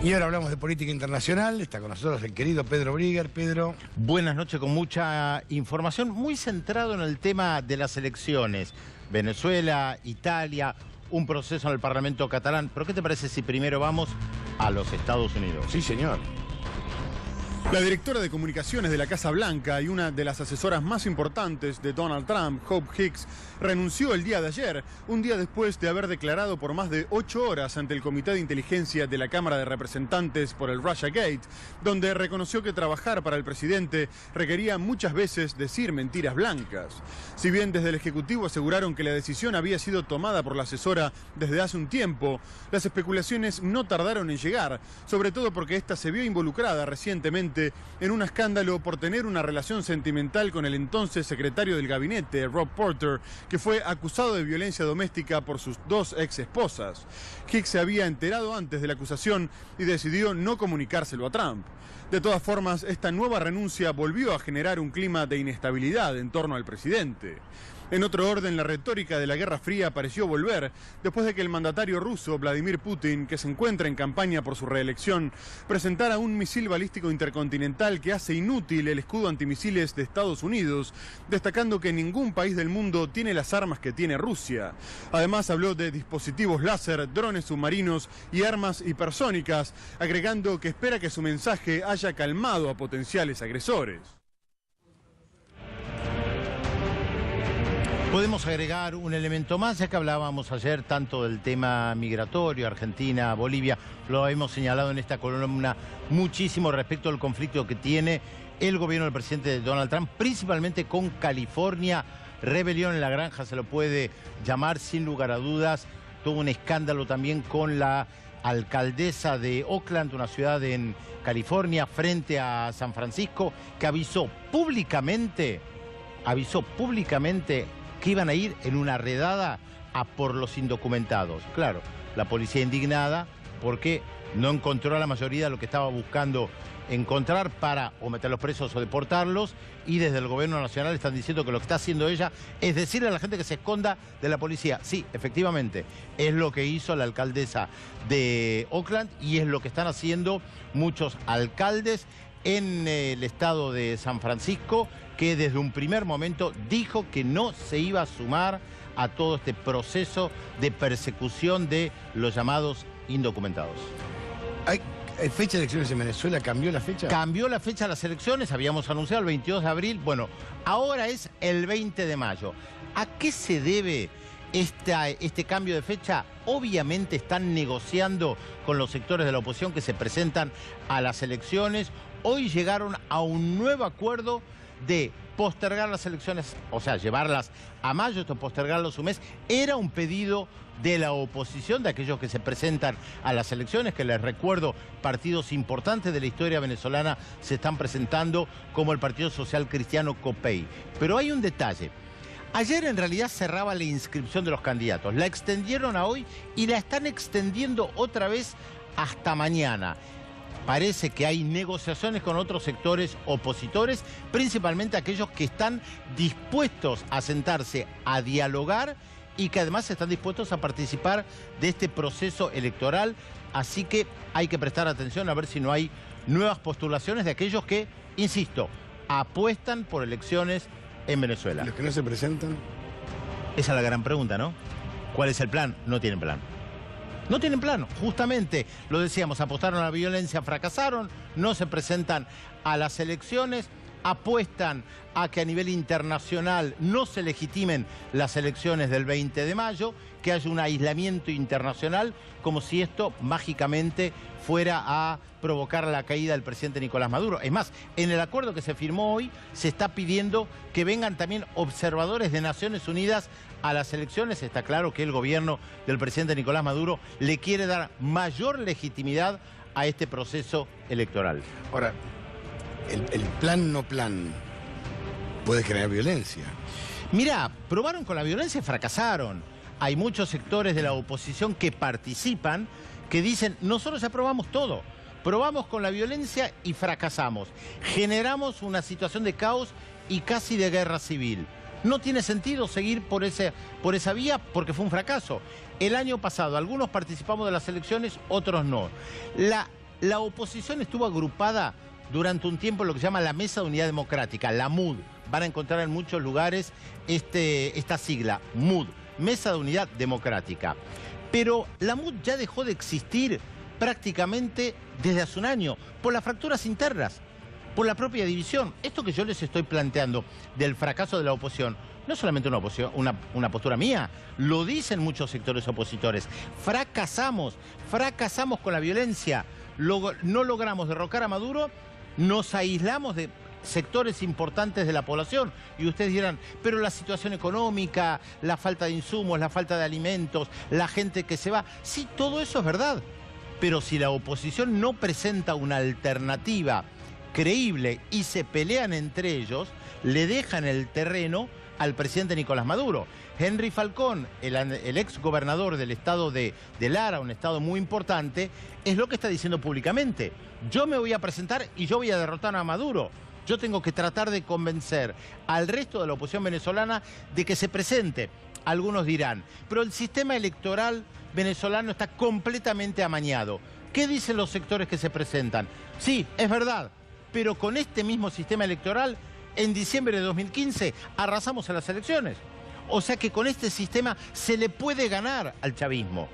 Y ahora hablamos de política internacional. Está con nosotros el querido Pedro Brigger. Pedro. Buenas noches, con mucha información, muy centrado en el tema de las elecciones. Venezuela, Italia, un proceso en el Parlamento catalán. Pero ¿qué te parece si primero vamos a los Estados Unidos? Sí, señor. La directora de comunicaciones de la Casa Blanca y una de las asesoras más importantes de Donald Trump, Hope Hicks, renunció el día de ayer, un día después de haber declarado por más de 8 horas ante el Comité de Inteligencia de la Cámara de Representantes por el Russiagate, donde reconoció que trabajar para el presidente requería muchas veces decir mentiras blancas. Si bien desde el Ejecutivo aseguraron que la decisión había sido tomada por la asesora desde hace un tiempo, las especulaciones no tardaron en llegar, sobre todo porque ésta se vio involucrada recientemente en un escándalo por tener una relación sentimental con el entonces secretario del gabinete, Rob Porter, que fue acusado de violencia doméstica por sus 2 ex esposas. Hicks se había enterado antes de la acusación y decidió no comunicárselo a Trump. De todas formas, esta nueva renuncia volvió a generar un clima de inestabilidad en torno al presidente. En otro orden, la retórica de la Guerra Fría pareció volver después de que el mandatario ruso Vladimir Putin, que se encuentra en campaña por su reelección, presentara un misil balístico intercontinental que hace inútil el escudo antimisiles de Estados Unidos, destacando que ningún país del mundo tiene las armas que tiene Rusia. Además, habló de dispositivos láser, drones submarinos y armas hipersónicas, agregando que espera que su mensaje haya calmado a potenciales agresores. Podemos agregar un elemento más, ya que hablábamos ayer tanto del tema migratorio, Argentina, Bolivia, lo hemos señalado en esta columna muchísimo respecto al conflicto que tiene el gobierno del presidente Donald Trump, principalmente con California. Rebelión en la granja se lo puede llamar sin lugar a dudas. Tuvo un escándalo también con la alcaldesa de Oakland, una ciudad en California, frente a San Francisco, que avisó públicamente que iban a ir en una redada a por los indocumentados. Claro, la policía indignada porque no encontró a la mayoría de lo que estaba buscando encontrar para o meterlos presos o deportarlos, y desde el gobierno nacional están diciendo que lo que está haciendo ella es decirle a la gente que se esconda de la policía. Sí, efectivamente, es lo que hizo la alcaldesa de Oakland y es lo que están haciendo muchos alcaldes en el estado de San Francisco, que desde un primer momento dijo que no se iba a sumar a todo este proceso de persecución de los llamados indocumentados. ¿Hay fecha de elecciones en Venezuela? ¿Cambió la fecha? Cambió la fecha de las elecciones, habíamos anunciado el 22 de abril, bueno, ahora es el 20 de mayo. ¿A qué se debe este cambio de fecha? Obviamente están negociando con los sectores de la oposición que se presentan a las elecciones. Hoy llegaron a un nuevo acuerdo de postergar las elecciones, o sea, llevarlas a mayo, esto postergarlos un mes. Era un pedido de la oposición, de aquellos que se presentan a las elecciones, que les recuerdo, partidos importantes de la historia venezolana se están presentando, como el Partido Social Cristiano COPEI. Pero hay un detalle. Ayer en realidad cerraba la inscripción de los candidatos, la extendieron a hoy y la están extendiendo otra vez hasta mañana. Parece que hay negociaciones con otros sectores opositores, principalmente aquellos que están dispuestos a sentarse a dialogar y que además están dispuestos a participar de este proceso electoral. Así que hay que prestar atención a ver si no hay nuevas postulaciones de aquellos que, insisto, apuestan por elecciones en Venezuela. ¿Los que no se presentan? Esa es la gran pregunta, ¿no? ¿Cuál es el plan? No tienen plan. No tienen plan, justamente, lo decíamos, apostaron a la violencia, fracasaron, no se presentan a las elecciones, apuestan a que a nivel internacional no se legitimen las elecciones del 20 de mayo, que haya un aislamiento internacional, como si esto mágicamente fuera a provocar la caída del presidente Nicolás Maduro. Es más, en el acuerdo que se firmó hoy se está pidiendo que vengan también observadores de Naciones Unidas a las elecciones. Está claro que el gobierno del presidente Nicolás Maduro le quiere dar mayor legitimidad a este proceso electoral. Ahora, el plan no plan puede generar violencia. Mirá, probaron con la violencia y fracasaron. Hay muchos sectores de la oposición que participan, que dicen, nosotros ya probamos todo. Probamos con la violencia y fracasamos. Generamos una situación de caos y casi de guerra civil. No tiene sentido seguir por esa vía porque fue un fracaso. El año pasado algunos participamos de las elecciones, otros no. la oposición estuvo agrupada durante un tiempo en lo que se llama la Mesa de Unidad Democrática, la MUD. Van a encontrar en muchos lugares esta sigla, MUD, Mesa de Unidad Democrática. Pero la MUD ya dejó de existir prácticamente desde hace un año, por las fracturas internas, por la propia división. Esto que yo les estoy planteando del fracaso de la oposición, no es solamente una postura mía, lo dicen muchos sectores opositores. Fracasamos con la violencia, no logramos derrocar a Maduro, nos aislamos de sectores importantes de la población. Y ustedes dirán, pero la situación económica, la falta de insumos, la falta de alimentos, la gente que se va, sí, todo eso es verdad. Pero si la oposición no presenta una alternativa creíble y se pelean entre ellos, le dejan el terreno al presidente Nicolás Maduro. Henry Falcón, el ex gobernador del estado de Lara, un estado muy importante, es lo que está diciendo públicamente. Yo me voy a presentar y yo voy a derrotar a Maduro. Yo tengo que tratar de convencer al resto de la oposición venezolana de que se presente. Algunos dirán, pero el sistema electoral venezolano está completamente amañado. ¿Qué dicen los sectores que se presentan? Sí, es verdad, pero con este mismo sistema electoral, en diciembre de 2015, arrasamos a las elecciones. O sea que con este sistema se le puede ganar al chavismo.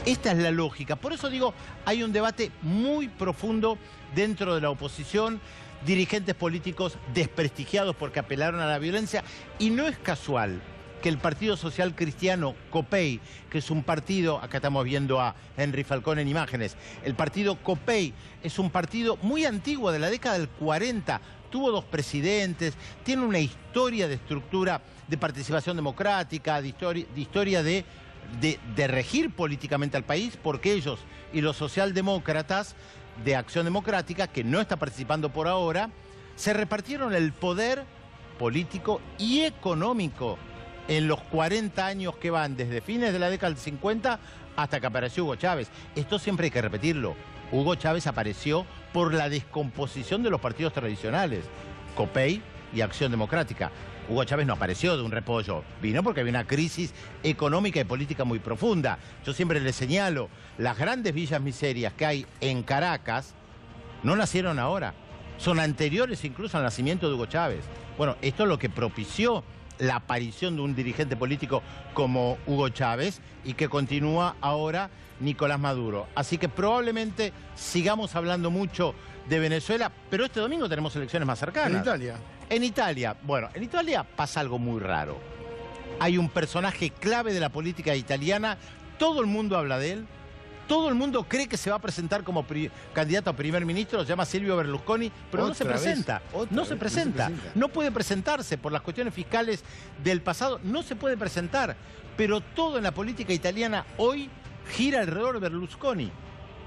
Esta es la lógica. Por eso digo, hay un debate muy profundo dentro de la oposición, dirigentes políticos desprestigiados porque apelaron a la violencia, y no es casual que el Partido Social Cristiano, COPEI, que es un partido, acá estamos viendo a Henry Falcón en imágenes, el partido COPEI es un partido muy antiguo, de la década del 40, tuvo 2 presidentes, tiene una historia de estructura de participación democrática, de historia de regir políticamente al país, porque ellos y los socialdemócratas de Acción Democrática, que no está participando por ahora, se repartieron el poder político y económico en los 40 años que van desde fines de la década del 50 hasta que apareció Hugo Chávez. Esto siempre hay que repetirlo. Hugo Chávez apareció por la descomposición de los partidos tradicionales, COPEI y Acción Democrática. Hugo Chávez no apareció de un repollo, vino porque había una crisis económica y política muy profunda. Yo siempre le señalo, las grandes villas miserias que hay en Caracas no nacieron ahora, son anteriores incluso al nacimiento de Hugo Chávez. Bueno, esto es lo que propició la aparición de un dirigente político como Hugo Chávez y que continúa ahora Nicolás Maduro. Así que probablemente sigamos hablando mucho de Venezuela, pero este domingo tenemos elecciones más cercanas. En Italia. En Italia, bueno, en Italia pasa algo muy raro. Hay un personaje clave de la política italiana, todo el mundo habla de él, todo el mundo cree que se va a presentar como candidato a primer ministro, se llama Silvio Berlusconi, pero no se presenta, no puede presentarse por las cuestiones fiscales del pasado, no se puede presentar, pero todo en la política italiana hoy gira alrededor de Berlusconi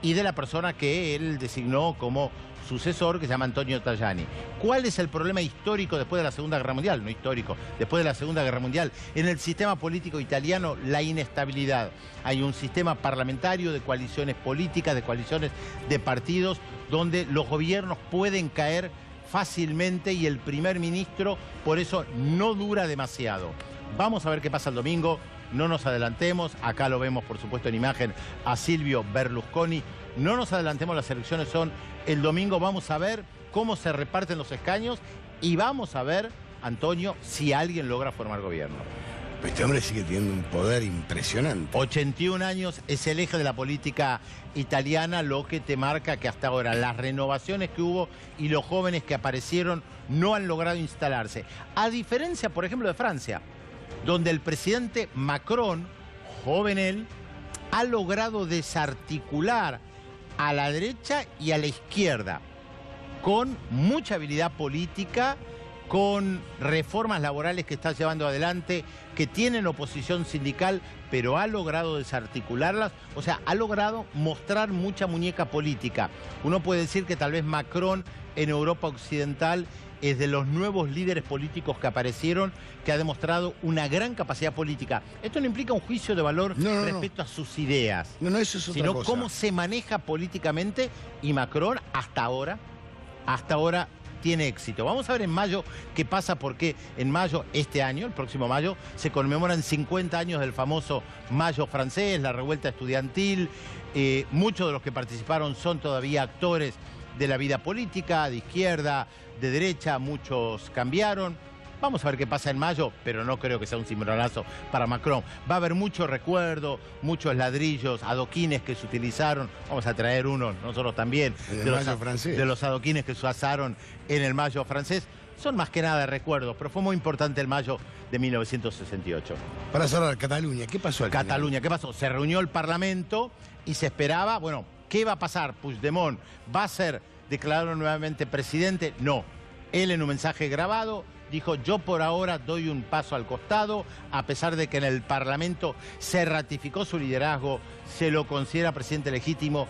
y de la persona que él designó como sucesor, que se llama Antonio Tajani. ¿Cuál es el problema histórico después de la Segunda Guerra Mundial? No histórico, después de la Segunda Guerra Mundial. En el sistema político italiano, la inestabilidad. Hay un sistema parlamentario de coaliciones políticas, de coaliciones de partidos, donde los gobiernos pueden caer fácilmente y el primer ministro, por eso, no dura demasiado. Vamos a ver qué pasa el domingo. No nos adelantemos, acá lo vemos por supuesto en imagen a Silvio Berlusconi. No nos adelantemos, las elecciones son el domingo, vamos a ver cómo se reparten los escaños y vamos a ver, Antonio, si alguien logra formar gobierno. Este hombre sigue teniendo un poder impresionante. 81 años es el eje de la política italiana, lo que te marca que hasta ahora las renovaciones que hubo y los jóvenes que aparecieron no han logrado instalarse. A diferencia, por ejemplo, de Francia, donde el presidente Macron, joven él, ha logrado desarticular a la derecha y a la izquierda, con mucha habilidad política, con reformas laborales que está llevando adelante, que tienen oposición sindical, pero ha logrado desarticularlas, o sea, ha logrado mostrar mucha muñeca política. Uno puede decir que tal vez Macron en Europa Occidental es de los nuevos líderes políticos que aparecieron, que ha demostrado una gran capacidad política. Esto no implica un juicio de valor respecto a sus ideas, no, eso es otra sino cosa. Cómo se maneja políticamente, y Macron hasta ahora tiene éxito. Vamos a ver en mayo qué pasa, porque en mayo, este año, el próximo mayo, se conmemoran 50 años del famoso Mayo francés, la revuelta estudiantil. Muchos de los que participaron son todavía actores de la vida política, de izquierda, de derecha, muchos cambiaron. Vamos a ver qué pasa en mayo, pero no creo que sea un cimbronazo para Macron. Va a haber mucho recuerdo, muchos ladrillos, adoquines que se utilizaron. Vamos a traer uno, nosotros también, de los adoquines que se usaron en el mayo francés. Son más que nada recuerdos, pero fue muy importante el mayo de 1968. Para cerrar, Cataluña, ¿qué pasó al final? Cataluña, ¿qué pasó? Se reunió el Parlamento y se esperaba, bueno, ¿qué va a pasar? Puigdemont va a ser declarado nuevamente presidente. No, él en un mensaje grabado dijo: yo por ahora doy un paso al costado, a pesar de que en el Parlamento se ratificó su liderazgo, se lo considera presidente legítimo.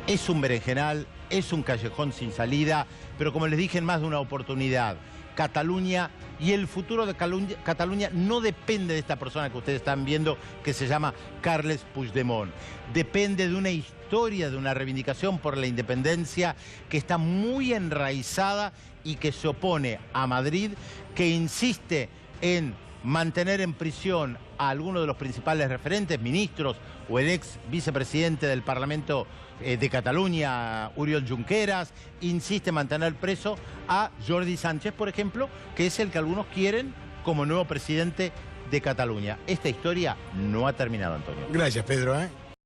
Es un berenjenal, es un callejón sin salida, pero como les dije en más de una oportunidad, Cataluña y el futuro de Cataluña no depende de esta persona que ustedes están viendo, que se llama Carles Puigdemont. Depende de una historia, de una reivindicación por la independencia que está muy enraizada y que se opone a Madrid, que insiste en mantener en prisión a algunos de los principales referentes, ministros o el ex vicepresidente del Parlamento de Cataluña, Oriol Junqueras, insiste en mantener preso a Jordi Sánchez, por ejemplo, que es el que algunos quieren como nuevo presidente de Cataluña. Esta historia no ha terminado, Antonio. Gracias, Pedro.